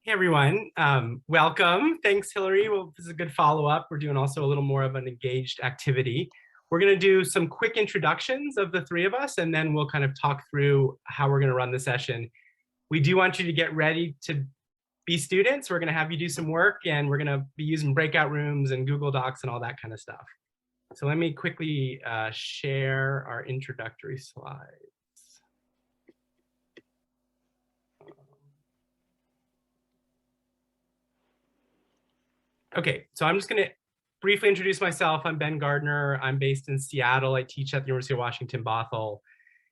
Hey everyone, welcome. Thanks, Hillary. Well, this is a good follow-up. We're doing also a little more of an engaged activity. We're going to do some quick introductions of the three of us, and then we'll kind of talk through how we're going to run the session. We do want you to get ready to be students. We're going to have you do some work, and we're going to be using breakout rooms and Google Docs and all that kind of stuff. So let me quickly share our introductory slides. Okay, so I'm just going to briefly introduce myself. I'm Ben Gardner. I'm based in Seattle. I teach at the University of Washington, Bothell.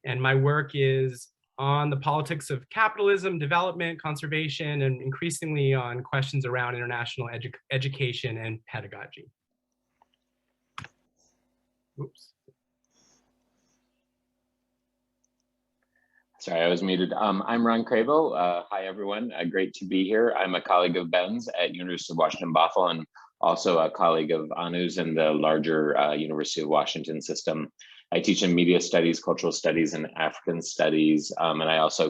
And my work is on the politics of capitalism, development, conservation, and increasingly on questions around international education and pedagogy. Oops. Sorry, I was muted. I'm Ron Krabill. Hi, everyone. Great to be here. I'm a colleague of Ben's at University of Washington, Bothell, and also a colleague of Anu's in the larger University of Washington system. I teach in media studies, cultural studies, and African studies, and I also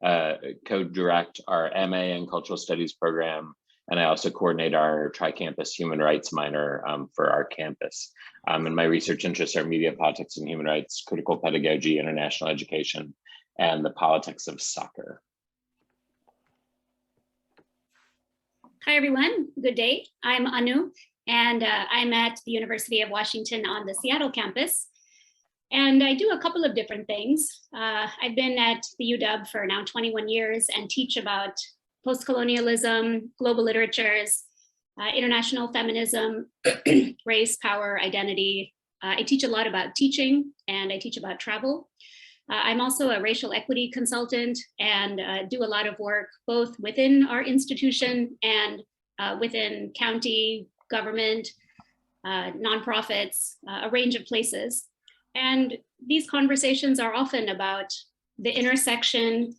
co-direct our MA in cultural studies program, and I also coordinate our tri-campus human rights minor for our campus. And my research interests are media, politics, and human rights, critical pedagogy, international education, and the politics of soccer. Hi, everyone. Good day. I'm Anu, and I'm at the University of Washington on the Seattle campus. And I do a couple of different things. I've been at the UW for now 21 years and teach about post-colonialism, global literatures, international feminism, race, power, identity. I teach a lot about teaching, and I teach about travel. I'm also a racial equity consultant and do a lot of work both within our institution and within county, government, nonprofits, a range of places. And these conversations are often about the intersection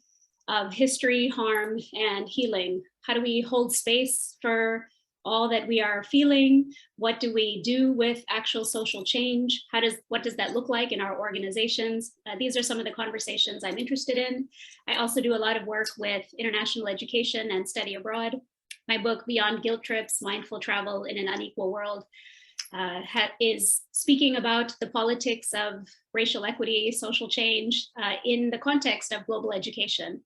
of history, harm, and healing. How do we hold space for all that we are feeling? What do we do with actual social change? What does that look like in our organizations? These are some of the conversations I'm interested in. I also do a lot of work with international education and study abroad. My book, Beyond Guilt Trips, Mindful Travel in an Unequal World, is speaking about the politics of racial equity, social change in the context of global education.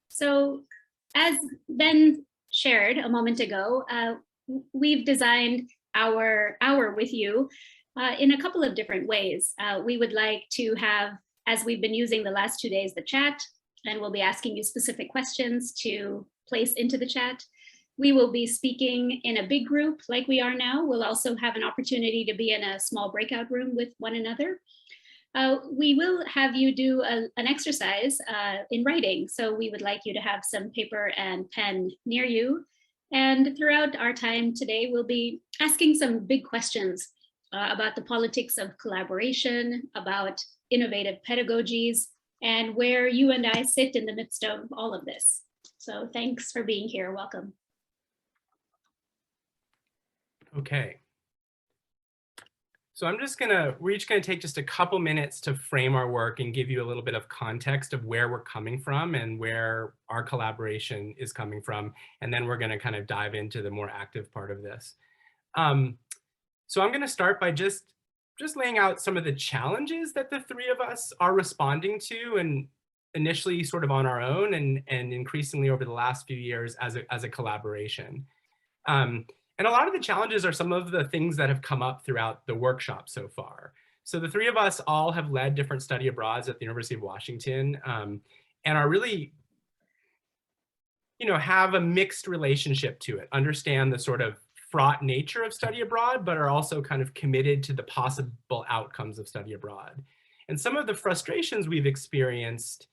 So as Ben shared a moment ago, we've designed our hour with you in a couple of different ways. We would like to have, as we've been using the last 2 days, the chat, and we'll be asking you specific questions to place into the chat. We will be speaking in a big group like we are now. We'll also have an opportunity to be in a small breakout room with one another. We will have you do an exercise in writing. So we would like you to have some paper and pen near you. And throughout our time today, we'll be asking some big questions about the politics of collaboration, about innovative pedagogies, and where you and I sit in the midst of all of this. So thanks for being here. Welcome. Okay. So we're each gonna take just a couple minutes to frame our work and give you a little bit of context of where we're coming from and where our collaboration is coming from. And then we're gonna kind of dive into the more active part of this. So I'm gonna start by just laying out some of the challenges that the three of us are responding to, and initially sort of on our own and increasingly over the last few years as a collaboration. And a lot of the challenges are some of the things that have come up throughout the workshop so far. So the three of us all have led different study abroads at the University of Washington, and are really, have a mixed relationship to it, understand the sort of fraught nature of study abroad, but are also kind of committed to the possible outcomes of study abroad. And some of the frustrations we've experienced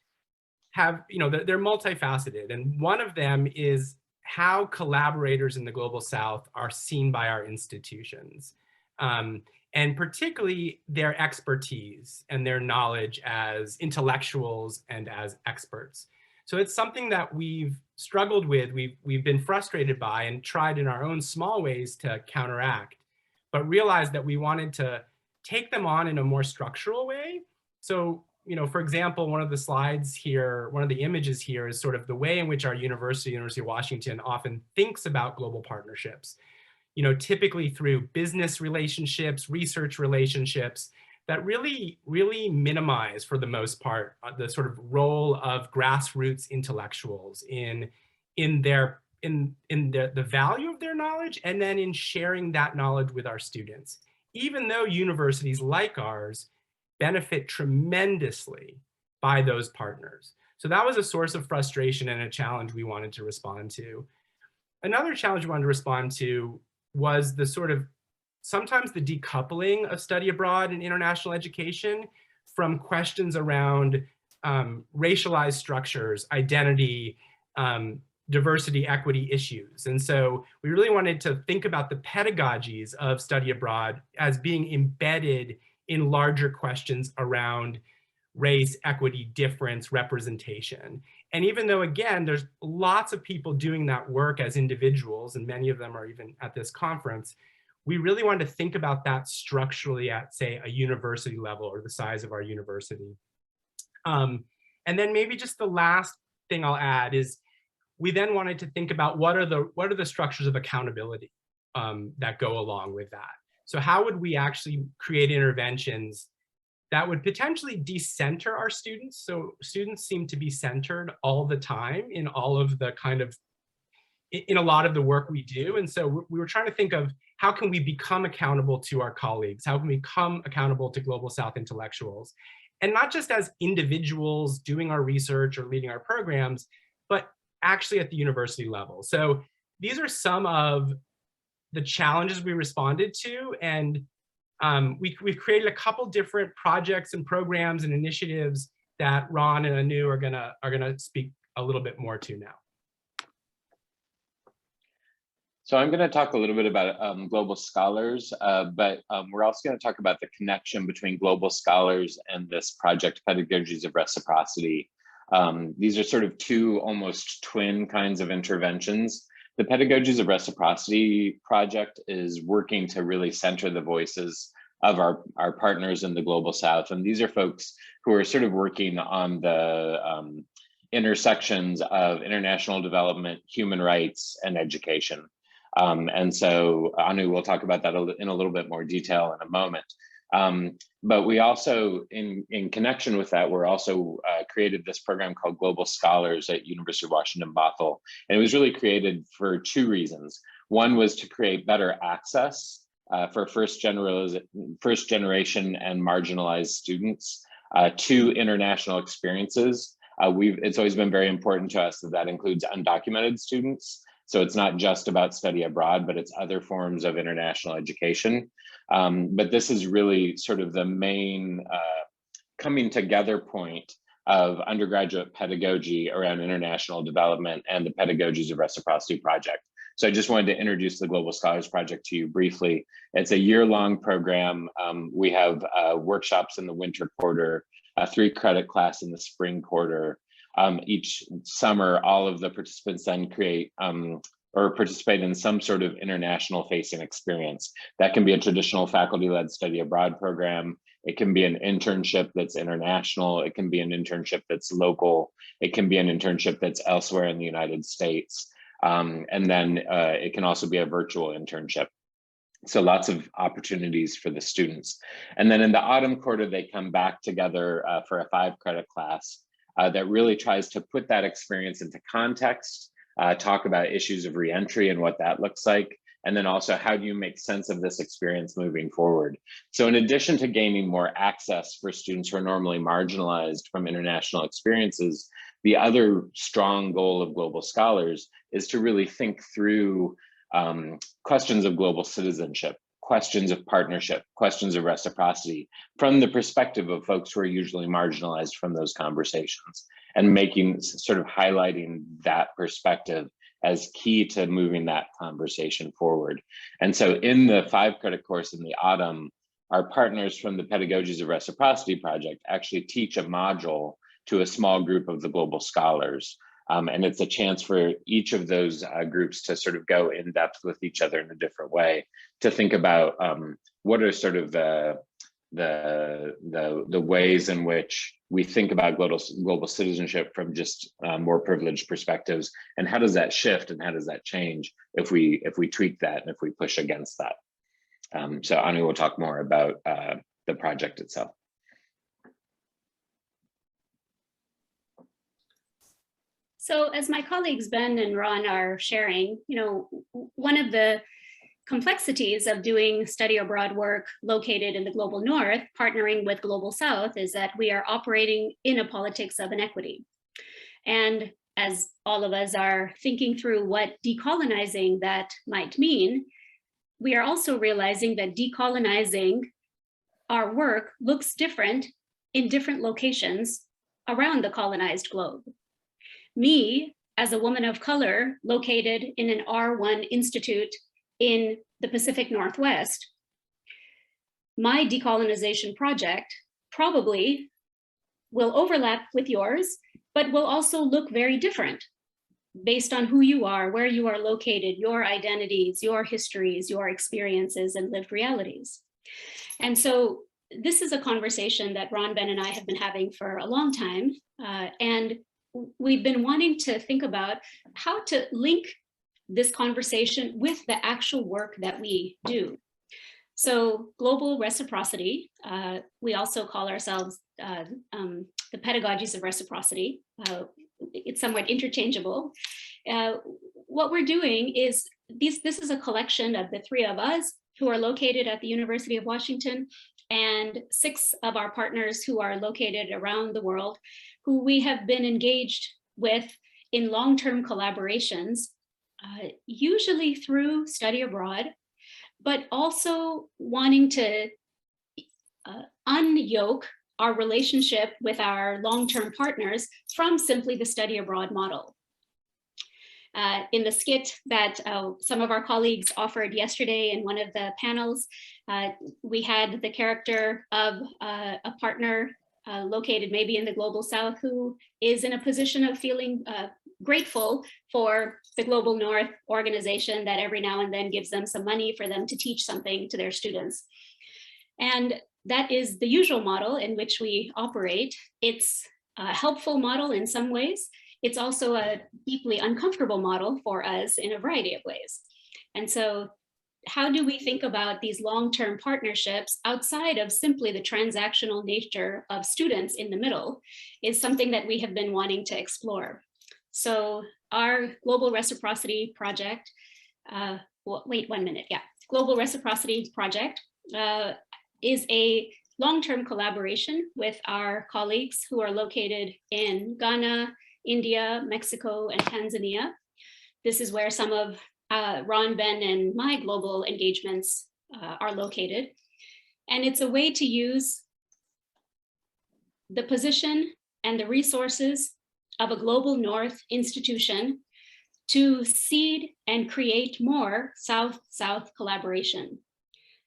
have, they're multifaceted. And one of them is how collaborators in the Global South are seen by our institutions, and particularly their expertise and their knowledge as intellectuals and as experts. So it's something that we've struggled with, we've been frustrated by and tried in our own small ways to counteract, but realized that we wanted to take them on in a more structural way. So for example, one of the slides here, one of the images here is sort of the way in which our University of Washington often thinks about global partnerships, typically through business relationships, research relationships that really minimize, for the most part, the sort of role of grassroots intellectuals in the value of their knowledge, and then in sharing that knowledge with our students, even though universities like ours benefit tremendously by those partners. So that was a source of frustration and a challenge we wanted to respond to. Another challenge we wanted to respond to was the sort of sometimes the decoupling of study abroad and international education from questions around racialized structures, identity, diversity, equity issues. And so we really wanted to think about the pedagogies of study abroad as being embedded in larger questions around race, equity, difference, representation. And even though, again, there's lots of people doing that work as individuals, and many of them are even at this conference, we really wanted to think about that structurally at, say, a university level or the size of our university. And then maybe just the last thing I'll add is we then wanted to think about what are the structures of accountability that go along with that. So how would we actually create interventions that would potentially decenter our students? So students seem to be centered all the time in all of the in a lot of the work we do. And so we were trying to think of how can we become accountable to our colleagues? How can we become accountable to Global South intellectuals? And not just as individuals doing our research or leading our programs, but actually at the university level. So these are some of the challenges we responded to, and we've created a couple different projects and programs and initiatives that Ron and Anu are gonna speak a little bit more to now. So I'm going to talk a little bit about global scholars, but we're also going to talk about the connection between global scholars and this project, Pedagogies of Reciprocity. These are sort of two almost twin kinds of interventions. The Pedagogies of Reciprocity project is working to really center the voices of our partners in the Global South. And these are folks who are sort of working on the intersections of international development, human rights, and education. And so Anu will talk about that in a little bit more detail in a moment. But we also, in connection with that, we're also created this program called Global Scholars at University of Washington, Bothell. And it was really created for two reasons. One was to create better access for first generation and marginalized students to international experiences. It's always been very important to us that includes undocumented students. So it's not just about study abroad, but it's other forms of international education. But this is really sort of the main coming together point of undergraduate pedagogy around international development and the Pedagogies of Reciprocity project. So I just wanted to introduce the Global Scholars Project to you briefly. It's a year-long program. We have workshops in the winter quarter, a 3-credit class in the spring quarter. Each summer, all of the participants then create or participate in some sort of international facing experience. That can be a traditional faculty-led study abroad program. It can be an internship that's international. It can be an internship that's local. It can be an internship that's elsewhere in the United States. And then it can also be a virtual internship. So lots of opportunities for the students. And then in the autumn quarter, they come back together for a 5-credit class that really tries to put that experience into context, talk about issues of reentry and what that looks like, and then also how do you make sense of this experience moving forward. So in addition to gaining more access for students who are normally marginalized from international experiences, the other strong goal of Global Scholars is to really think through questions of global citizenship, questions of partnership, questions of reciprocity from the perspective of folks who are usually marginalized from those conversations, and making sort of highlighting that perspective as key to moving that conversation forward. And so in the 5-credit course in the autumn, our partners from the Pedagogies of Reciprocity project actually teach a module to a small group of the global scholars. And it's a chance for each of those groups to sort of go in depth with each other in a different way, to think about what are sort of the the ways in which we think about global citizenship from just more privileged perspectives, and how does that shift and how does that change if we tweak that and if we push against that. So Anu will talk more about the project itself. So as my colleagues Ben and Ron are sharing, one of the complexities of doing study abroad work located in the global north, partnering with global south, is that we are operating in a politics of inequity. And as all of us are thinking through what decolonizing that might mean, we are also realizing that decolonizing our work looks different in different locations around the colonized globe. Me, as a woman of color located in an R1 institute in the Pacific Northwest, my decolonization project probably will overlap with yours, but will also look very different based on who you are, where you are located, your identities, your histories, your experiences, and lived realities. And so this is a conversation that Ron, Ben, and I have been having for a long time, and we've been wanting to think about how to link this conversation with the actual work that we do. So global reciprocity, we also call ourselves the Pedagogies of Reciprocity. It's somewhat interchangeable. What we're doing is, this is a collection of the three of us who are located at the University of Washington and 6 of our partners who are located around the world, who we have been engaged with in long-term collaborations, usually through study abroad, but also wanting to unyoke our relationship with our long-term partners from simply the study abroad model. In the skit that some of our colleagues offered yesterday in one of the panels, we had the character of a partner located maybe in the global south who is in a position of feeling grateful for the global north organization that every now and then gives them some money for them to teach something to their students. And that is the usual model in which we operate. It's a helpful model in some ways. It's also a deeply uncomfortable model for us in a variety of ways. And so how do we think about these long-term partnerships outside of simply the transactional nature of students in the middle is something that we have been wanting to explore. So our Global Reciprocity Project, wait 1 minute, yeah. Global Reciprocity Project is a long-term collaboration with our colleagues who are located in Ghana, India, Mexico, and Tanzania. This is where some of Ron, Ben, and my global engagements are located. And it's a way to use the position and the resources of a global North institution to seed and create more South-South collaboration.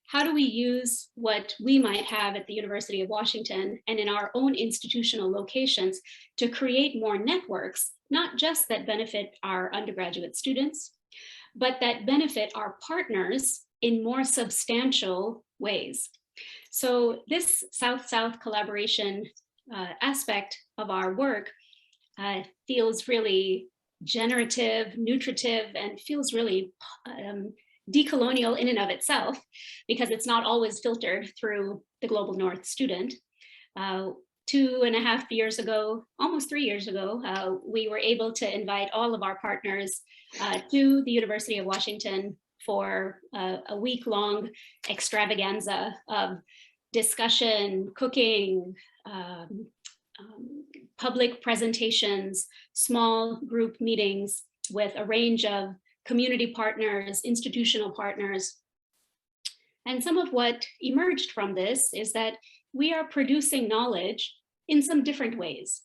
How do we use what we might have at the University of Washington and in our own institutional locations to create more networks, not just that benefit our undergraduate students, but that benefit our partners in more substantial ways? So this South-South collaboration aspect of our work feels really generative, nutritive, and feels really decolonial in and of itself, because it's not always filtered through the global North student. 2.5 years ago, almost 3 years ago, we were able to invite all of our partners to the University of Washington for a week-long extravaganza of discussion, cooking, public presentations, small group meetings with a range of community partners, institutional partners. And some of what emerged from this is that we are producing knowledge in some different ways.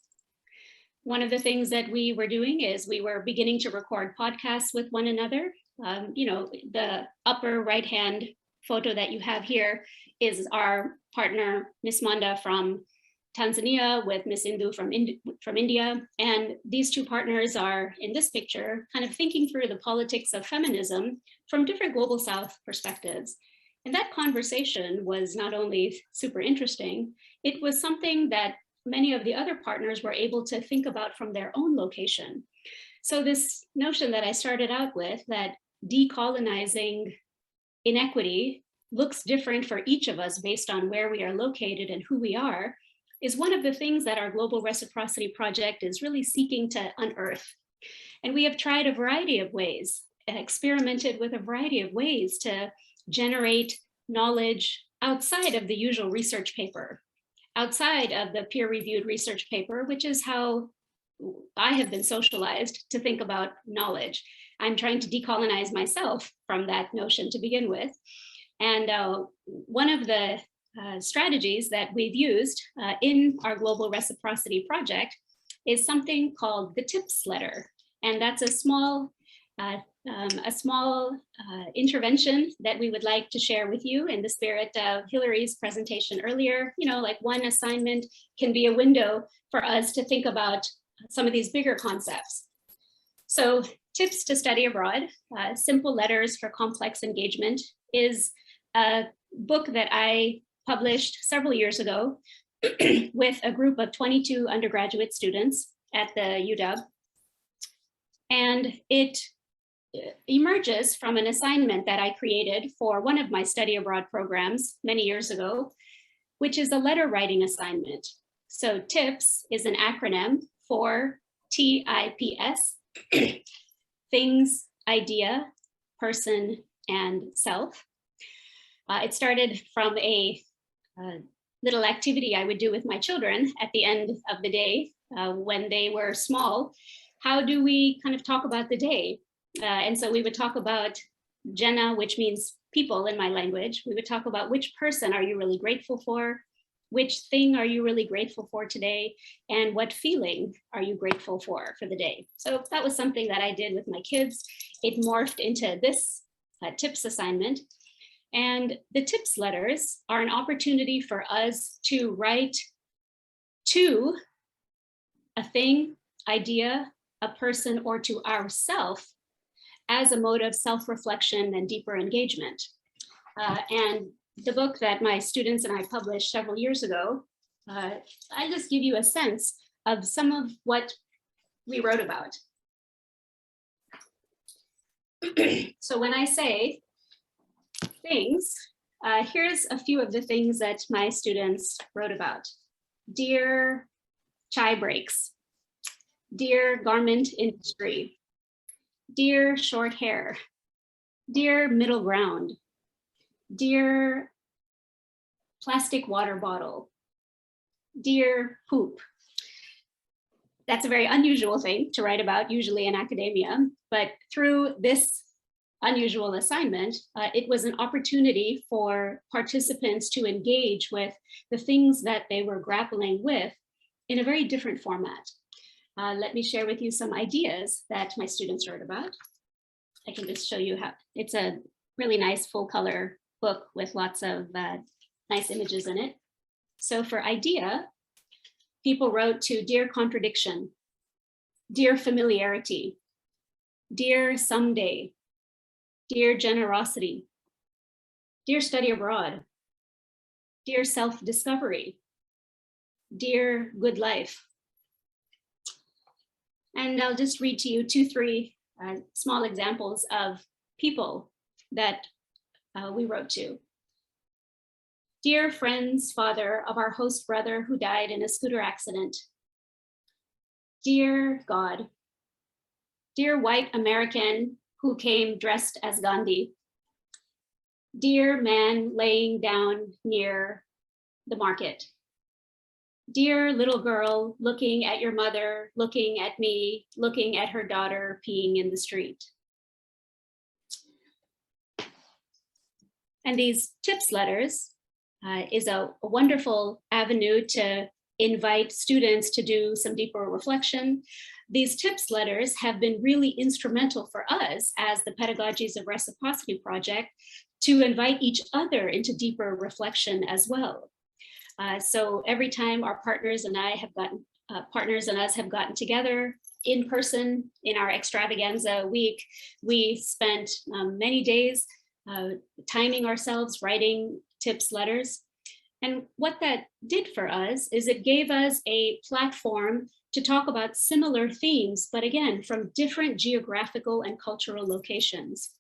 One of the things that we were doing is we were beginning to record podcasts with one another. The upper right-hand photo that you have here is our partner, Miss Manda from Tanzania, with Miss Indu from India. And these two partners are in this picture kind of thinking through the politics of feminism from different global South perspectives. And that conversation was not only super interesting, it was something that many of the other partners were able to think about from their own location. So this notion that I started out with, that decolonizing inequity looks different for each of us based on where we are located and who we are, is one of the things that our Global Reciprocity Project is really seeking to unearth. And we have tried a variety of ways, experimented with a variety of ways to generate knowledge outside of the usual research paper, outside of the peer-reviewed research paper, which is how I have been socialized to think about knowledge. I'm trying to decolonize myself from that notion to begin with. And one of the strategies that we've used in our Global Reciprocity Project is something called the TIPS letter. And that's a small intervention that we would like to share with you in the spirit of Hillary's presentation earlier. You know, like one assignment can be a window for us to think about some of these bigger concepts. So Tips to Study Abroad, Simple Letters for Complex Engagement, is a book that I published several years ago with a group of 22 undergraduate students at the UW. And it emerges from an assignment that I created for one of my study abroad programs many years ago, which is a letter writing assignment. So TIPS is an acronym for TIPS, things, idea, person, and self. It started from a little activity I would do with my children at the end of the day when they were small. How do we kind of talk about the day? And so we would talk about Jenna, which means people in my language. We would talk about which person are you really grateful for? Which thing are you really grateful for today? And what feeling are you grateful for the day? So that was something that I did with my kids. It morphed into this TIPS assignment. And the TIPS letters are an opportunity for us to write to a thing, idea, a person, or to ourself as a mode of self-reflection and deeper engagement. And the book that my students and I published several years ago, I just give you a sense of some of what we wrote about. So when I say things, here's a few of the things that my students wrote about. Dear chai breaks, dear garment industry, dear short hair, dear middle ground, dear plastic water bottle, dear poop. That's a very unusual thing to write about, usually in academia, but through this unusual assignment, it was an opportunity for participants to engage with the things that they were grappling with in a very different format. Let me share with you some ideas that my students wrote about. I can just show you how. It's a really nice full color book with lots of nice images in it. So for idea, people wrote to dear contradiction, dear familiarity, dear someday, dear generosity, dear study abroad, dear self-discovery, dear good life. And I'll just read to you 2-3 small examples of people that we wrote to. Dear friends, father of our host brother who died in a scooter accident. Dear God, dear white American who came dressed as Gandhi. Dear man laying down near the market. Dear little girl looking at your mother, looking at me, looking at her daughter peeing in the street. And these TIPS letters is a wonderful avenue to invite students to do some deeper reflection. These TIPS letters have been really instrumental for us as the Pedagogies of Reciprocity Project to invite each other into deeper reflection as well. So every time our partners and I have gotten, partners and us have gotten together in person in our extravaganza week, we spent many days timing ourselves, writing tips letters. And what that did for us is it gave us a platform to talk about similar themes, but again, from different geographical and cultural locations.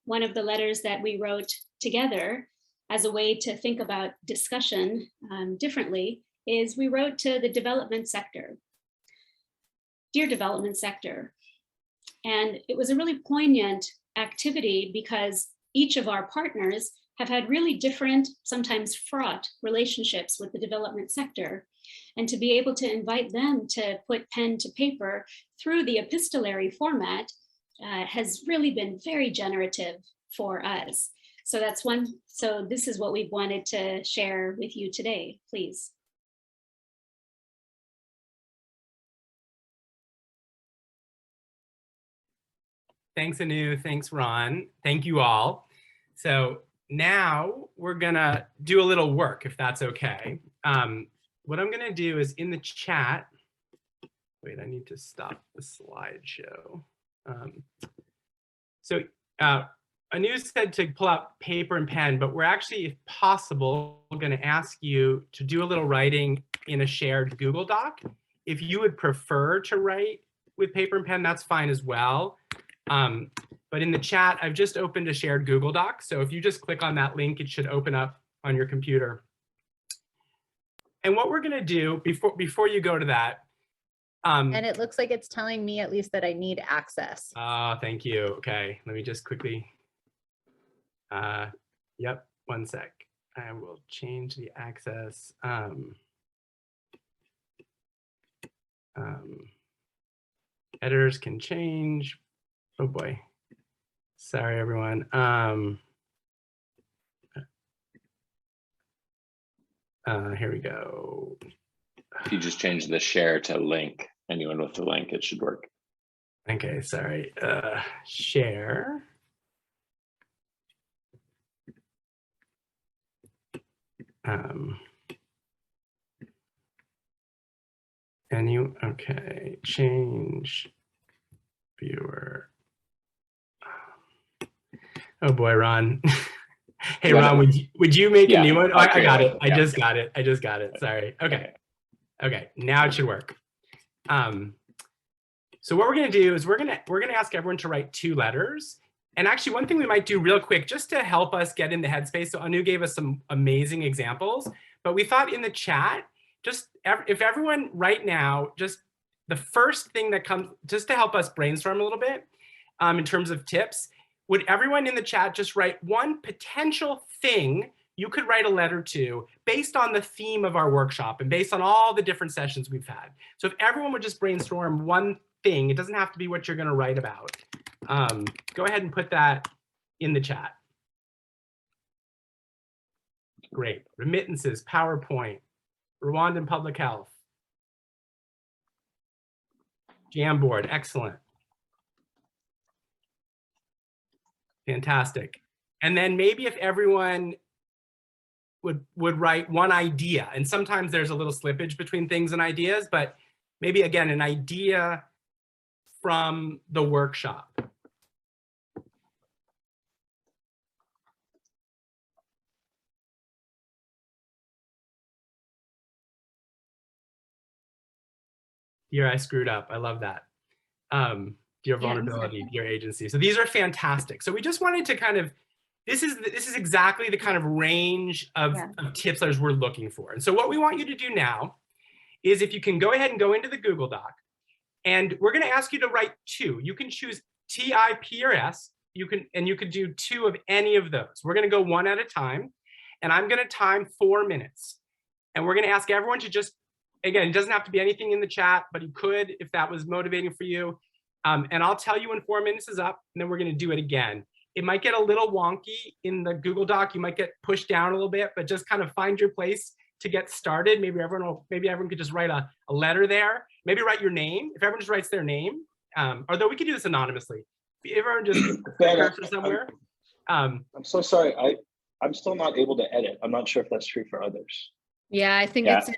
One of the letters that we wrote together as a way to think about discussion differently is we wrote to the development sector. Dear development sector. And it was a really poignant activity because each of our partners have had really different, sometimes fraught relationships with the development sector. And to be able to invite them to put pen to paper through the epistolary format has really been very generative for us. So that's one, so this is what we wanted to share with you today, please. Thanks, Anu. Thanks, Ron. Thank you all. So now we're gonna do a little work, if that's okay. What I'm gonna do is in the chat, wait, I need to stop the slideshow. Anu said to pull out paper and pen, but we're actually, if possible, gonna ask you to do a little writing in a shared Google Doc. If you would prefer to write with paper and pen, that's fine as well. But in the chat, I've just opened a shared Google Doc. So if you just click on that link, it should open up on your computer. And what we're going to do before you go to that. And it looks like it's telling me at least that I need access. Oh, thank you. Okay, let me just quickly. Yep, one sec. I will change the access. Editors can change. Oh boy. Sorry, everyone. Here we go. If you just change the share to link, anyone with the link, it should work. Okay, sorry. Share. And you, okay, change viewer. Oh boy, Ron. Hey, Ron, would you make a new one? Oh, I got it. I just got it. I just got it. Sorry. Okay. Okay. Now it should work. So what we're going to do is we're going to ask everyone to write 2 letters. And actually, one thing we might do real quick, just to help us get in the headspace. So Anu gave us some amazing examples, but we thought in the chat, just if everyone right now, just the first thing that comes, just to help us brainstorm a little bit in terms of tips, would everyone in the chat just write one potential thing you could write a letter to based on the theme of our workshop and based on all the different sessions we've had. So if everyone would just brainstorm one thing, it doesn't have to be what you're going to write about. Go ahead and put that in the chat. Great. Remittances, PowerPoint, Rwandan public health. Jamboard, excellent. Fantastic. And then maybe if everyone would write one idea, and sometimes there's a little slippage between things and ideas, but maybe again, an idea from the workshop. Dear, I screwed up. I love that. Dear vulnerability, dear agency. So these are fantastic. So we just wanted to kind of, this is exactly the kind of range of tips letters we're looking for. And so what we want you to do now is if you can go ahead and go into the Google Doc, and we're going to ask you to write 2. You can choose T, I, P, or S. You could do 2 of any of those. We're going to go one at a time, and I'm going to time 4 minutes. And we're going to ask everyone to just, again, it doesn't have to be anything in the chat, but you could if that was motivating for you. And I'll tell you when 4 minutes is up, and then we're going to do it again. It might get a little wonky in the Google Doc. You might get pushed down a little bit, but just kind of find your place to get started. Maybe everyone could just write a letter there. Maybe write your name. If everyone just writes their name, although we could do this anonymously. If everyone just cursor somewhere. I'm so sorry. I'm still not able to edit. I'm not sure if that's true for others. Yeah, I think it's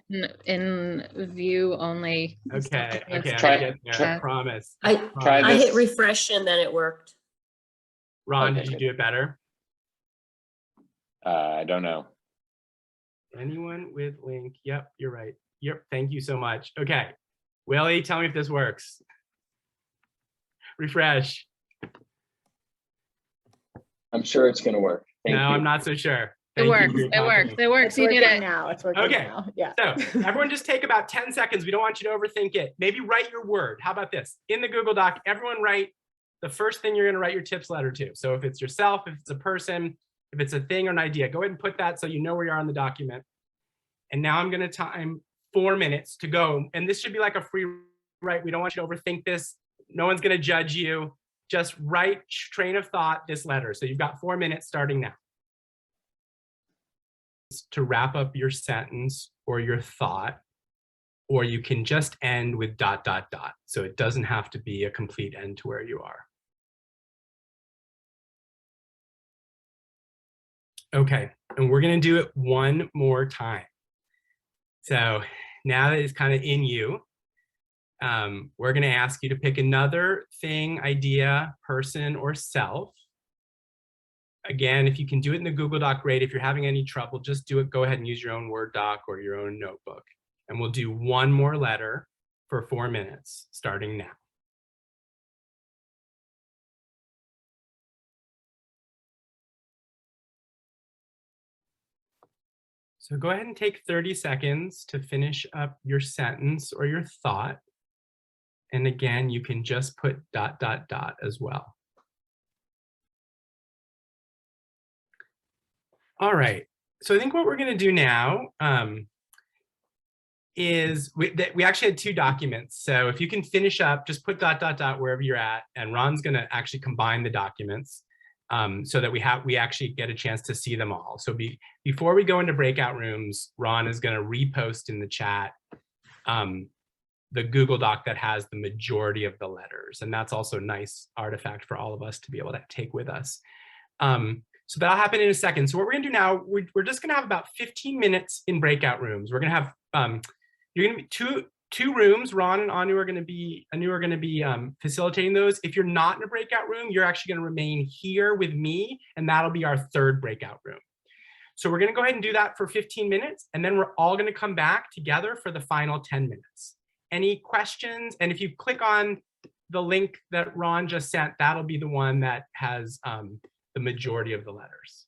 in view only. Okay. Try, promise. I hit refresh and then it worked. Ron, did you do it better? I don't know. Anyone with link? Yep, you're right. Yep, thank you so much. Okay, Willie, tell me if this works. Refresh. I'm sure it's going to work. Thank No, you. I'm not so sure. It Thank you works. for your It works. confidence. It works. It's You did working it. now. It's working Okay. now. Yeah. So everyone just take about 10 seconds. We don't want you to overthink it. Maybe write your word. How about this? In the Google Doc, everyone write the first thing you're going to write your tips letter to. So if it's yourself, if it's a person, if it's a thing or an idea, go ahead and put that so you know where you are in the document. And now I'm going to time 4 minutes to go. And this should be like a free write. We don't want you to overthink this. No one's going to judge you. Just write train of thought this letter. So you've got 4 minutes starting now. To wrap up your sentence or your thought, or you can just end with ... So it doesn't have to be a complete end to where you are. Okay, and we're going to do it one more time. So now that it's kind of in you, we're going to ask you to pick another thing, idea, person, or self. Again, if you can do it in the Google Doc, great. If you're having any trouble, just do it. Go ahead and use your own Word doc or your own notebook. And we'll do one more letter for 4 minutes, starting now. So go ahead and take 30 seconds to finish up your sentence or your thought. And again, you can just put ... as well. All right, so I think what we're going to do now is we actually had 2 documents. So if you can finish up, just put ... wherever you're at, and Ron's going to actually combine the documents so that we actually get a chance to see them all. So before we go into breakout rooms, Ron is going to repost in the chat the Google Doc that has the majority of the letters, and that's also a nice artifact for all of us to be able to take with us. So that'll happen in a second. So what we're gonna do now, we're just gonna have about 15 minutes in breakout rooms. We're gonna have, you're gonna be two rooms. Ron and Anu are gonna be facilitating those. If you're not in a breakout room, you're actually gonna remain here with me, and that'll be our 3rd breakout room. So we're gonna go ahead and do that for 15 minutes, and then we're all gonna come back together for the final 10 minutes. Any questions? And if you click on the link that Ron just sent, that'll be the one that has the majority of the letters.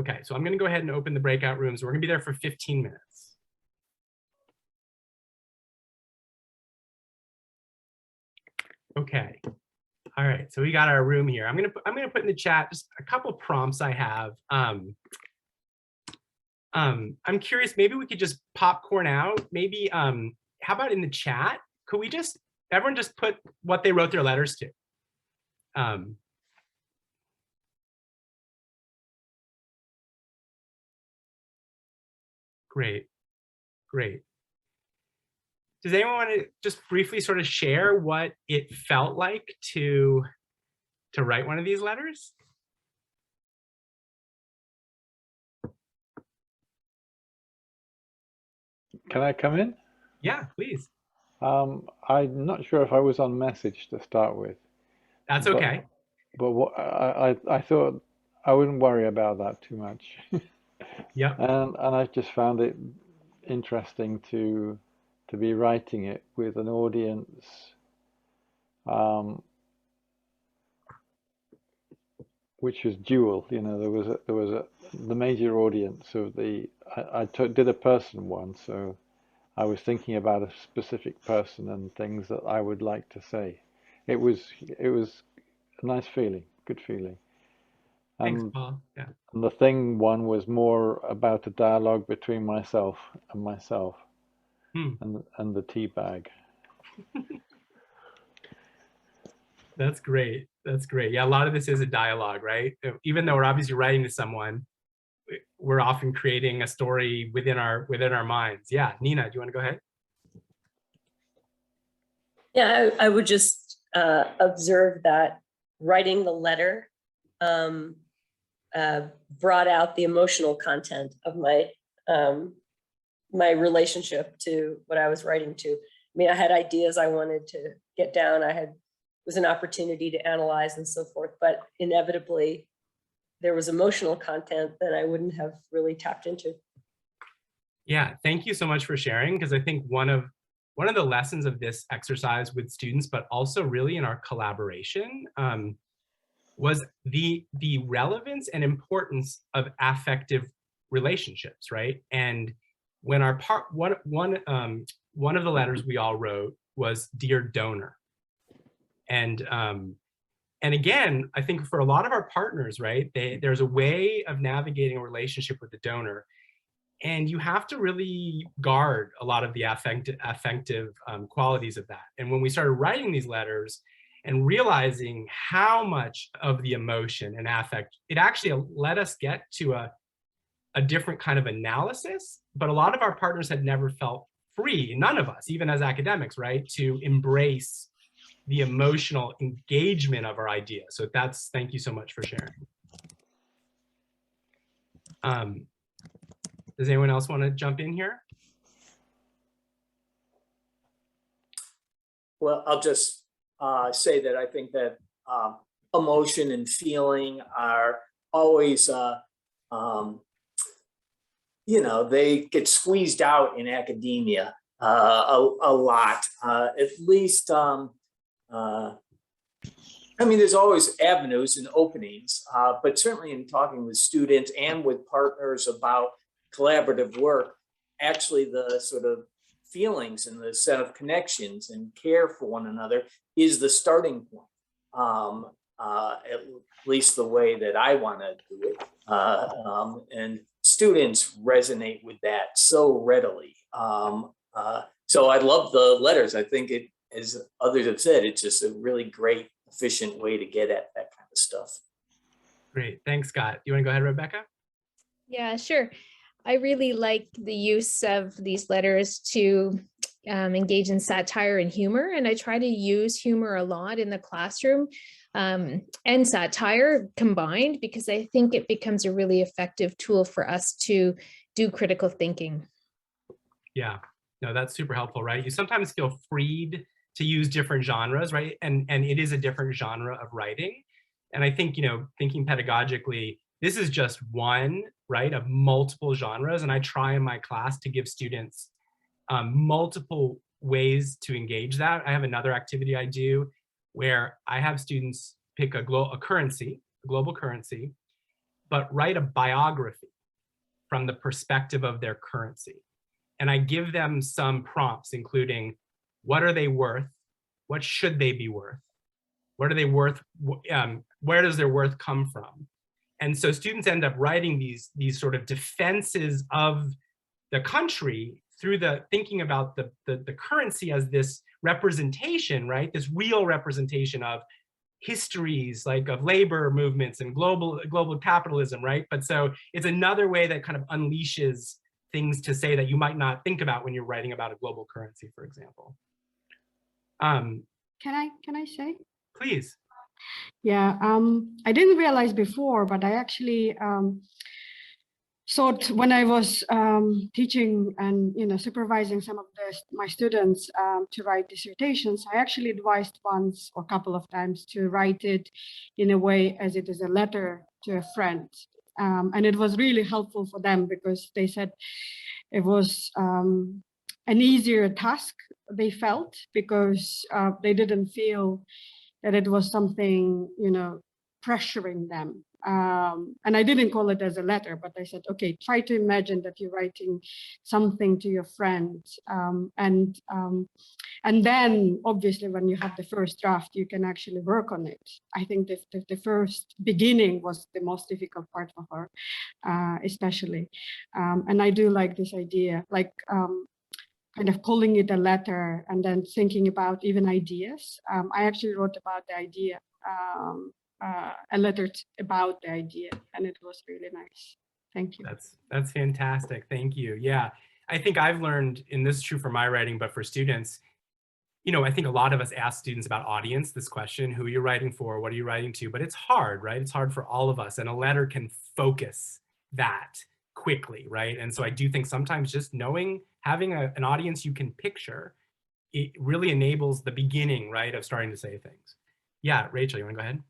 Okay, so I'm going to go ahead and open the breakout rooms. We're going to be there for 15 minutes. Okay, all right, so we got our room here. I'm going to put in the chat just a couple prompts I have. I'm curious, maybe we could just popcorn out. Maybe how about in the chat? Could we just everyone just put what they wrote their letters to? Great, great. Does anyone want to just briefly sort of share what it felt like to write one of these letters? Can I come in? Yeah, please. I'm not sure if I was on message to start with. That's okay. But what I thought I wouldn't worry about that too much. Yep. And I just found it interesting to be writing it with an audience which was dual. You know, there was the major audience of the I did a person one, so I was thinking about a specific person and things that I would like to say. It was a nice feeling, good feeling. Thanks, Paul. Yeah. And the thing one was more about a dialogue between myself and myself, and the tea bag. That's great. That's great. Yeah, a lot of this is a dialogue, right? Even though we're obviously writing to someone, we're often creating a story within our minds. Yeah, Nina, do you want to go ahead? Yeah, I would just observe that writing the letter brought out the emotional content of my my relationship to what I was writing to. I mean, I had ideas I wanted to get down. It was an opportunity to analyze and so forth, but inevitably there was emotional content that I wouldn't have really tapped into. Yeah, thank you so much for sharing, because I think one of the lessons of this exercise with students, but also really in our collaboration, was the relevance and importance of affective relationships, right? And when one of the letters we all wrote was "Dear Donor," and again, I think for a lot of our partners, right, there's a way of navigating a relationship with the donor, and you have to really guard a lot of the affective qualities of that. And when we started writing these letters and realizing how much of the emotion and affect, it actually let us get to a different kind of analysis, but a lot of our partners had never felt free, none of us, even as academics, right, to embrace the emotional engagement of our idea. So thank you so much for sharing. Does anyone else want to jump in here? Well, I'll just say that I think that emotion and feeling are always, they get squeezed out in academia a lot. At least, I mean, there's always avenues and openings, but certainly in talking with students and with partners about collaborative work, actually the sort of feelings and the set of connections and care for one another is the starting point, at least the way that I want to do it. And students resonate with that so readily. So I love the letters. I think it, as others have said, it's just a really great, efficient way to get at that kind of stuff. Great, thanks, Scott. You want to go ahead, Rebecca? Yeah, sure. I really like the use of these letters to engage in satire and humor, and I try to use humor a lot in the classroom and satire combined, because I think it becomes a really effective tool for us to do critical thinking. Yeah, no, that's super helpful, right? You sometimes feel freed to use different genres, right? And it is a different genre of writing. And I think, thinking pedagogically, this is just one, right, of multiple genres. And I try in my class to give students multiple ways to engage that. I have another activity I do where I have students pick a global currency, but write a biography from the perspective of their currency. And I give them some prompts, including what are they worth? What should they be worth? What are they worth? Where does their worth come from? And so students end up writing these sort of defenses of the country through the thinking about the currency as this representation, right? This real representation of histories, like of labor movements and global capitalism, right? But so it's another way that kind of unleashes things to say that you might not think about when you're writing about a global currency, for example. Can I say? Please. Yeah, I didn't realize before, but I actually thought when I was teaching and supervising some of my students to write dissertations, I actually advised once or a couple of times to write it in a way as it is a letter to a friend. And it was really helpful for them because they said it was an easier task, they felt, because they didn't feel that it was something, pressuring them. And I didn't call it as a letter, but I said, okay, try to imagine that you're writing something to your friend. And then obviously when you have the first draft, you can actually work on it. I think the first beginning was the most difficult part for her, especially. And I do like this idea, like kind of calling it a letter and then thinking about even ideas. I actually wrote about the idea, a letter about the idea, and it was really nice. Thank you. That's fantastic. Thank you. Yeah, I think I've learned, and this is true for my writing, but for students, I think a lot of us ask students about audience, this question, who are you writing for? What are you writing to? But it's hard, right? It's hard for all of us, and a letter can focus that quickly, right? And so I do think sometimes just having an audience you can picture, it really enables the beginning, right, of starting to say things. Yeah, Rachel, you want to go ahead?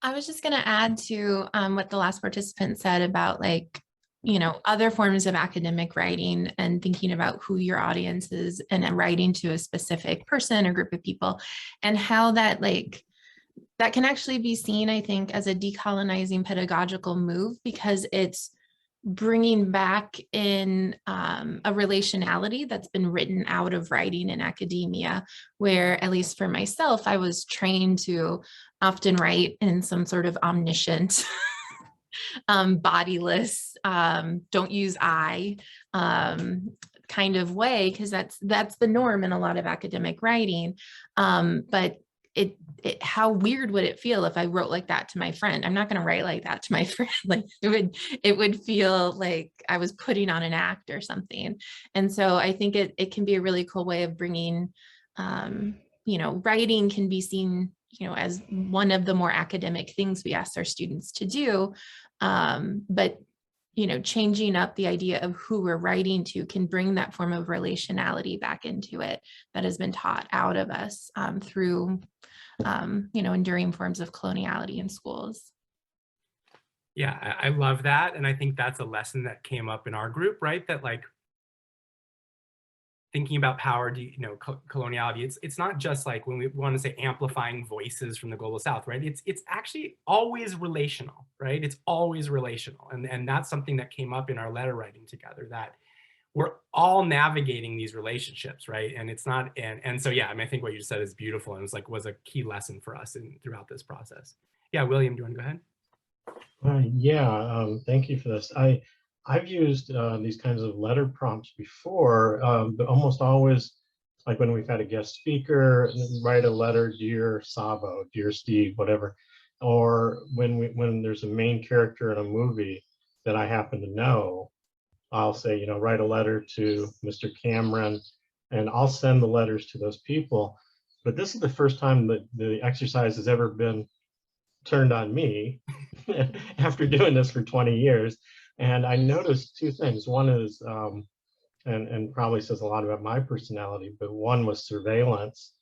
I was just going to add to what the last participant said about like, you know, other forms of academic writing and thinking about who your audience is and then writing to a specific person or group of people, and how that like that can actually be seen, I think, as a decolonizing pedagogical move, because it's bringing back in a relationality that's been written out of writing in academia, where, at least for myself, I was trained to often write in some sort of omniscient, bodiless, don't use I kind of way, because that's the norm in a lot of academic writing. But how weird would it feel if I wrote like that to my friend? I'm not going to write like that to my friend. Like it would feel like I was putting on an act or something. And so I think it can be a really cool way of bringing, you know, writing can be seen, you know, as one of the more academic things we ask our students to do. But you know, changing up the idea of who we're writing to can bring that form of relationality back into it that has been taught out of us through, you know, enduring forms of coloniality in schools. Yeah, I love that. And I think that's a lesson that came up in our group, right? That like thinking about power, you know, coloniality, it's not just like when we want to say amplifying voices from the global South, right? It's actually always relational, right? It's always relational. And that's something that came up in our letter writing together, that we're all navigating these relationships, right? And it's not, and so, yeah, I mean, I think what you said is beautiful, and it was like, was a key lesson for us throughout this process. Yeah, William, do you want to go ahead? Yeah, thank you for this. I've used these kinds of letter prompts before, but almost always, like when we've had a guest speaker, write a letter, dear Savo, dear Steve, whatever. Or when there's a main character in a movie that I happen to know, I'll say, you know, write a letter to Mr. Cameron, and I'll send the letters to those people. But this is the first time that the exercise has ever been turned on me after doing this for 20 years. And I noticed two things. One is, and probably says a lot about my personality, but one was surveillance,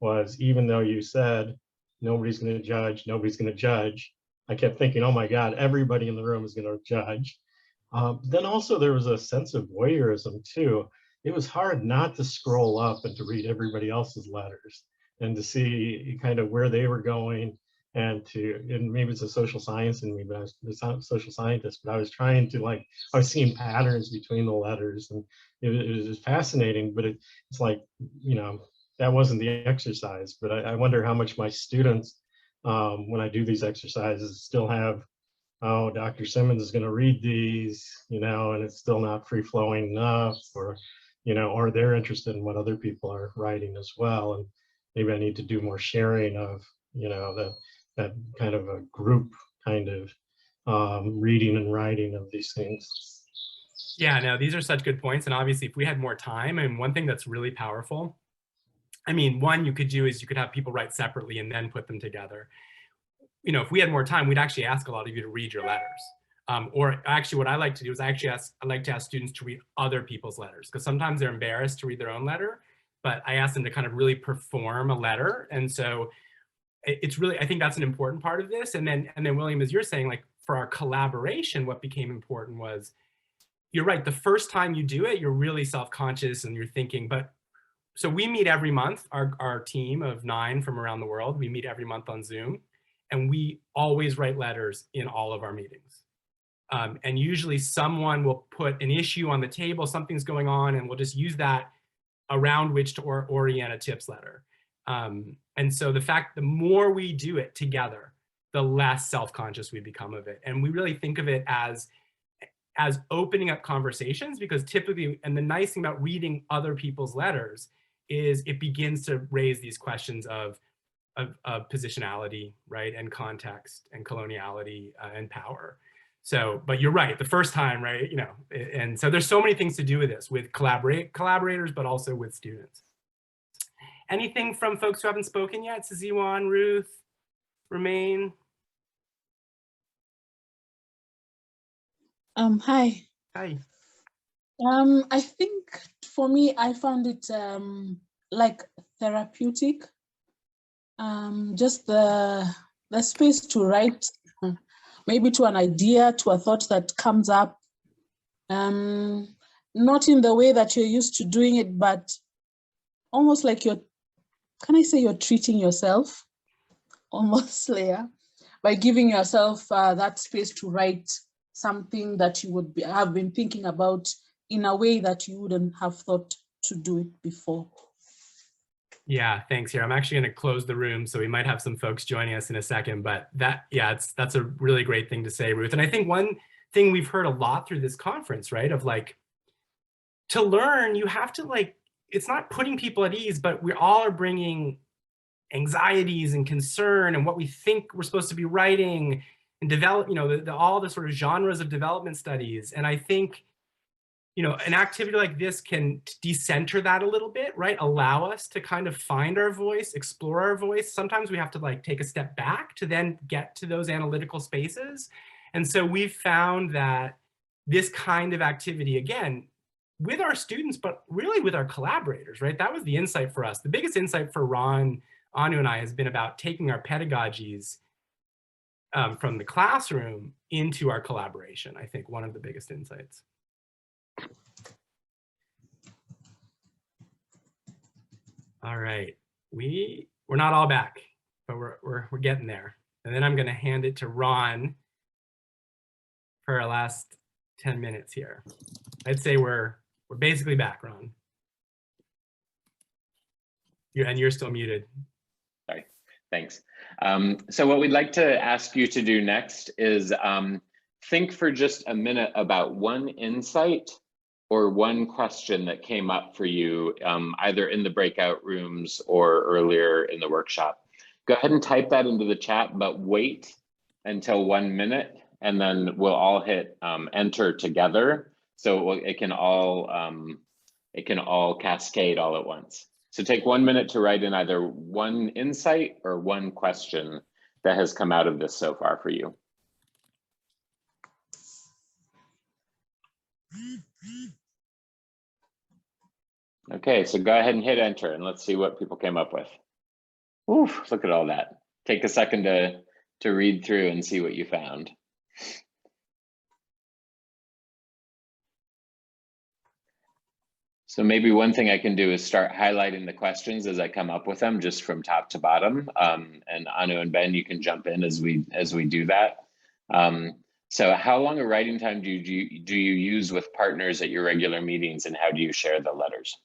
was even though you said, nobody's going to judge, nobody's going to judge, I kept thinking, oh my God, everybody in the room is going to judge. Then also there was a sense of voyeurism too. It was hard not to scroll up and to read everybody else's letters and to see kind of where they were going. And maybe it's a social science in me, but I was a social scientist, but I was trying to I was seeing patterns between the letters, and it was fascinating, but it's like, you know, that wasn't the exercise. But I wonder how much my students, when I do these exercises, still have, oh, Dr. Simmons is going to read these, you know, and it's still not free flowing enough, or, you know, or they're interested in what other people are writing as well. And maybe I need to do more sharing of, you know, that kind of a group kind of reading and writing of these things. Yeah, no, these are such good points. And obviously, if we had more time, and one thing that's really powerful, I mean, one you could do is you could have people write separately and then put them together. You know, if we had more time, we'd actually ask a lot of you to read your letters. Or actually, what I like to do is I like to ask students to read other people's letters, because sometimes they're embarrassed to read their own letter, but I ask them to kind of really perform a letter. And so it's really, I think that's an important part of this. And then William, as you're saying, like for our collaboration, what became important was, you're right, the first time you do it, you're really self-conscious and you're thinking, but so we meet every month, our team of 9 from around the world, we meet every month on Zoom, and we always write letters in all of our meetings. And usually someone will put an issue on the table, something's going on, and we'll just use that around which to orient a tips letter. And so the more we do it together, the less self-conscious we become of it. And we really think of it as opening up conversations, because typically, and the nice thing about reading other people's letters is it begins to raise these questions of positionality, right, and context and coloniality and power. So, but you're right, the first time, right, you know, and so there's so many things to do with this, with collaborators, but also with students. Anything from folks who haven't spoken yet? Ziwan, Ruth, Romain? Hi. Hi. I think for me, I found it like therapeutic. Just the the space to write, maybe to an idea, to a thought that comes up, not in the way that you're used to doing it, but almost like you're, can I say you're treating yourself? Almost, Leah, by giving yourself that space to write something that you would have been thinking about in a way that you wouldn't have thought to do it before. Yeah, thanks. Here, I'm actually going to close the room, so we might have some folks joining us in a second. But that's a really great thing to say, Ruth. And I think one thing we've heard a lot through this conference, right, of like, to learn, you have to like, it's not putting people at ease, but we all are bringing anxieties and concern and what we think we're supposed to be writing and develop, you know, all the sort of genres of development studies. And I think, you know, an activity like this can decenter that a little bit, right? Allow us to kind of find our voice, explore our voice. Sometimes we have to like take a step back to then get to those analytical spaces. And so we've found that this kind of activity, again, with our students, but really with our collaborators, right? That was the insight for us. The biggest insight for Ron, Anu, and I has been about taking our pedagogies from the classroom into our collaboration. I think one of the biggest insights. All right, we're not all back, but we're getting there. And then I'm going to hand it to Ron for our last 10 minutes here. I'd say we're basically back, Ron. You're still muted. Sorry, thanks. So what we'd like to ask you to do next is think for just a minute about one insight or one question that came up for you either in the breakout rooms or earlier in the workshop. Go ahead and type that into the chat, but wait until 1 minute, and then we'll all hit enter together, so it can all cascade all at once. So take 1 minute to write in either one insight or one question that has come out of this so far for you. Okay, so go ahead and hit enter and let's see what people came up with. Oof, look at all that. Take a second to read through and see what you found. So maybe one thing I can do is start highlighting the questions as I come up with them, just from top to bottom. And Anu and Ben, you can jump in as we do that. So how long a writing time do you use with partners at your regular meetings, and how do you share the letters?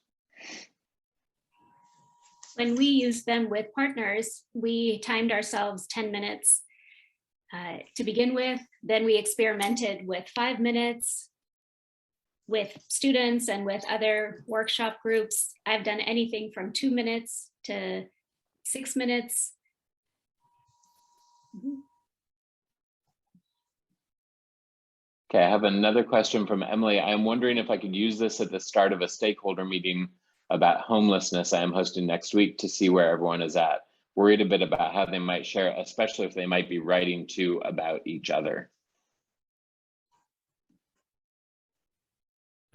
When we use them with partners, we timed ourselves 10 minutes to begin with. Then we experimented with 5 minutes. With students and with other workshop groups, I've done anything from 2 minutes to 6 minutes. Okay, I have another question from Emily. I'm wondering if I could use this at the start of a stakeholder meeting about homelessness I am hosting next week to see where everyone is at. Worried a bit about how they might share, especially if they might be writing to about each other.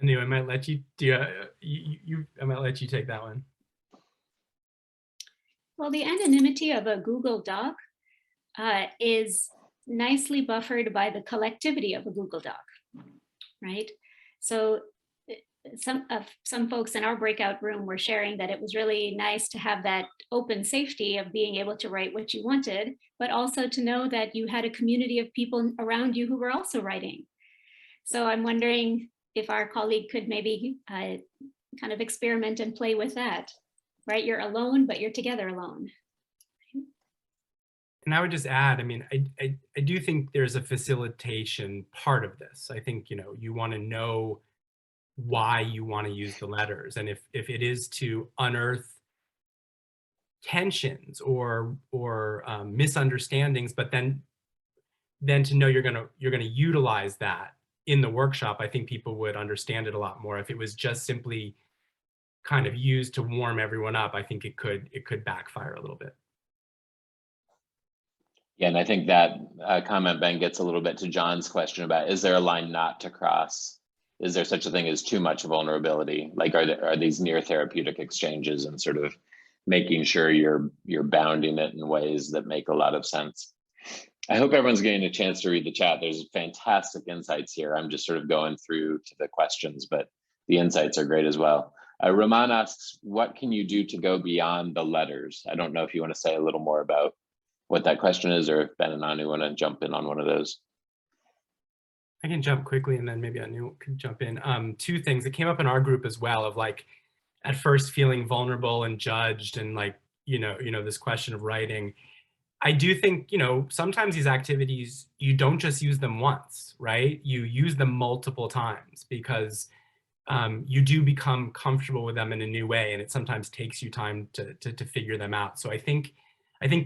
Anu, I might let you I might let you take that one. Well, the anonymity of a Google Doc is nicely buffered by the collectivity of a Google Doc, right? So some folks in our breakout room were sharing that it was really nice to have that open safety of being able to write what you wanted, but also to know that you had a community of people around you who were also writing. So I'm wondering if our colleague could maybe kind of experiment and play with that, right? You're alone, but you're together alone. And I would just add, I mean, I do think there's a facilitation part of this. I think, you know, you want to know why you want to use the letters. And if it is to unearth tensions or misunderstandings, but then to know you're gonna utilize that in the workshop, I think people would understand it a lot more. If it was just simply kind of used to warm everyone up, I think it could backfire a little bit. Yeah, and I think that comment, Ben, gets a little bit to John's question about, is there a line not to cross? Is there such a thing as too much vulnerability? Like, are these near therapeutic exchanges, and sort of making sure you're bounding it in ways that make a lot of sense? I hope everyone's getting a chance to read the chat. There's fantastic insights here. I'm just sort of going through to the questions, but the insights are great as well. Roman asks, what can you do to go beyond the letters? I don't know if you want to say a little more about what that question is, or if Ben and Anu want to jump in on one of those. I can jump quickly and then maybe Anu could jump in. Two things that came up in our group as well, of like at first feeling vulnerable and judged and like, this question of writing. I do think, sometimes these activities, you don't just use them once, right? You use them multiple times because you do become comfortable with them in a new way, and it sometimes takes you time to figure them out. So I think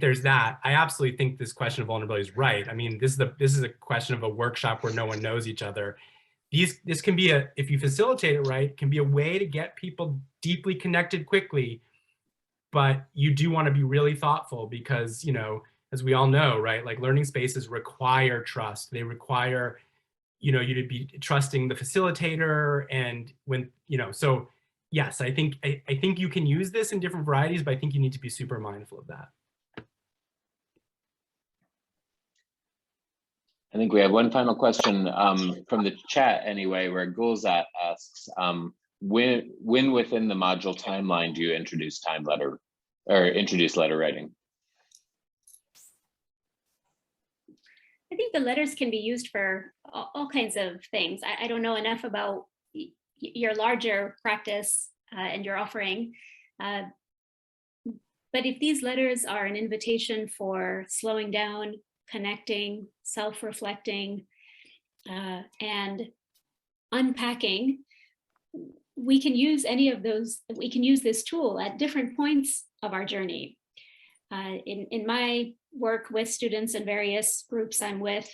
there's that. I absolutely think this question of vulnerability is right. I mean, this is a question of a workshop where no one knows each other. This can be if you facilitate it right, can be a way to get people deeply connected quickly. But you do want to be really thoughtful because, as we all know, right, like learning spaces require trust. They require, you to be trusting the facilitator. And when, so yes, I think you can use this in different varieties, but I think you need to be super mindful of that. I think we have one final question from the chat anyway, where Gulzat asks, when within the module timeline do you introduce letter writing? I think the letters can be used for all kinds of things. I don't know enough about your larger practice and your offering, but if these letters are an invitation for slowing down, connecting, self-reflecting, and unpacking, we can use any of those. We can use this tool at different points of our journey. In my work with students and various groups I'm with,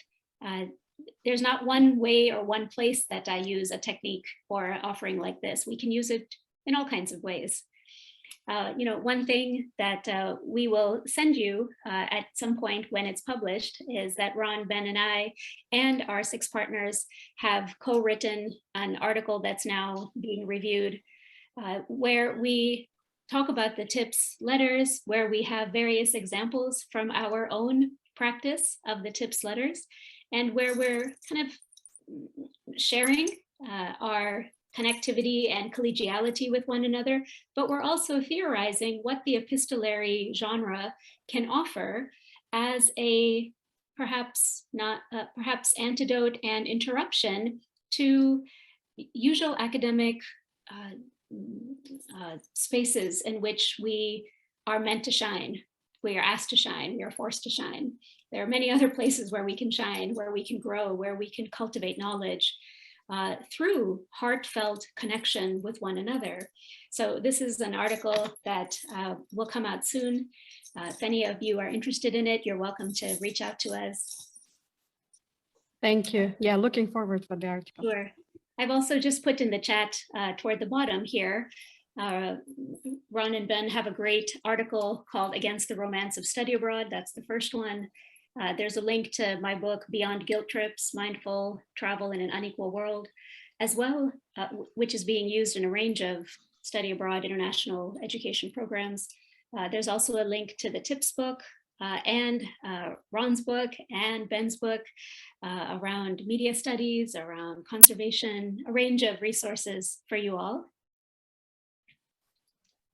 there's not one way or one place that I use a technique or offering like this. We can use it in all kinds of ways. One thing that we will send you at some point when it's published is that Ron, Ben, and I, and our 6 partners have co-written an article that's now being reviewed, where we talk about the TIPS letters, where we have various examples from our own practice of the TIPS letters, and where we're kind of sharing our connectivity and collegiality with one another, but we're also theorizing what the epistolary genre can offer as a perhaps antidote and interruption to usual academic spaces in which we are meant to shine. We are asked to shine, we are forced to shine. There are many other places where we can shine, where we can grow, where we can cultivate knowledge through heartfelt connection with one another. So this is an article that will come out soon. If any of you are interested in it, you're welcome to reach out to us. Thank you. Yeah, looking forward for the article. Sure. I've also just put in the chat toward the bottom here, Ron and Ben have a great article called Against the Romance of Study Abroad. That's the first one. There's a link to my book, Beyond Guilt Trips, Mindful Travel in an Unequal World, as well, which is being used in a range of study abroad international education programs. There's also a link to the TIPS book and Ron's book and Ben's book around media studies, around conservation, a range of resources for you all.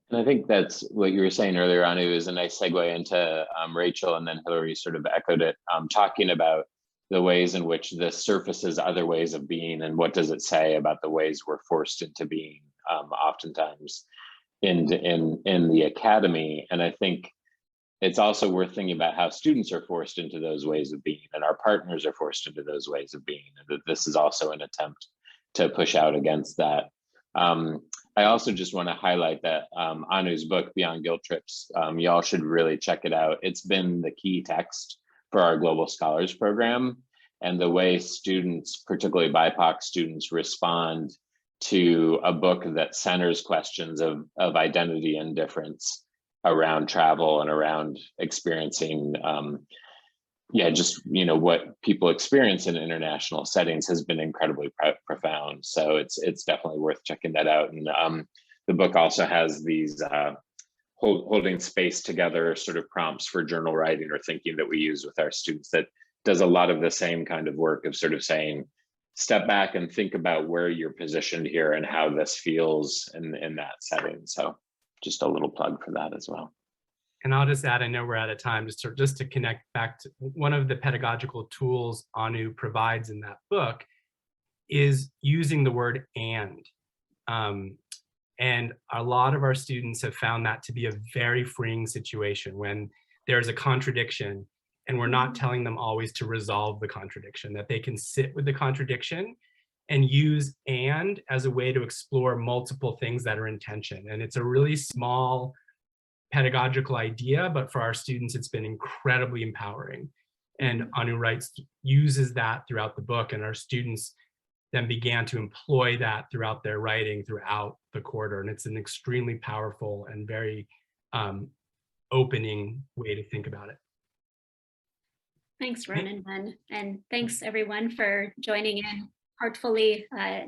And I think that's what you were saying earlier, Anu, is a nice segue into Rachel, and then Hillary sort of echoed it, talking about the ways in which this surfaces other ways of being, and what does it say about the ways we're forced into being, oftentimes in the academy. And I think it's also worth thinking about how students are forced into those ways of being, and our partners are forced into those ways of being, and that this is also an attempt to push out against that. I also just want to highlight that Anu's book, Beyond Guilt Trips, y'all should really check it out. It's been the key text for our Global Scholars Program, and the way students, particularly BIPOC students, respond to a book that centers questions of identity and difference around travel and around experiencing what people experience in international settings has been incredibly profound. So it's definitely worth checking that out. And the book also has these holding space together sort of prompts for journal writing or thinking that we use with our students that does a lot of the same kind of work of sort of saying, step back and think about where you're positioned here and how this feels in that setting. So just a little plug for that as well. And I'll just add, I know we're out of time, just to connect back to one of the pedagogical tools Anu provides in that book is using the word and. And a lot of our students have found that to be a very freeing situation when there's a contradiction and we're not telling them always to resolve the contradiction, that they can sit with the contradiction and use and as a way to explore multiple things that are in tension. And it's a really small pedagogical idea, but for our students, it's been incredibly empowering. And Anu uses that throughout the book, and our students then began to employ that throughout their writing throughout the quarter. And it's an extremely powerful and very opening way to think about it. Thanks, Ron and Ben. And thanks everyone for joining in heartfully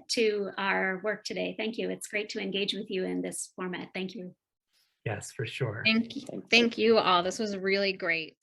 to our work today. Thank you. It's great to engage with you in this format. Thank you. Yes, for sure. Thank you all. This was really great.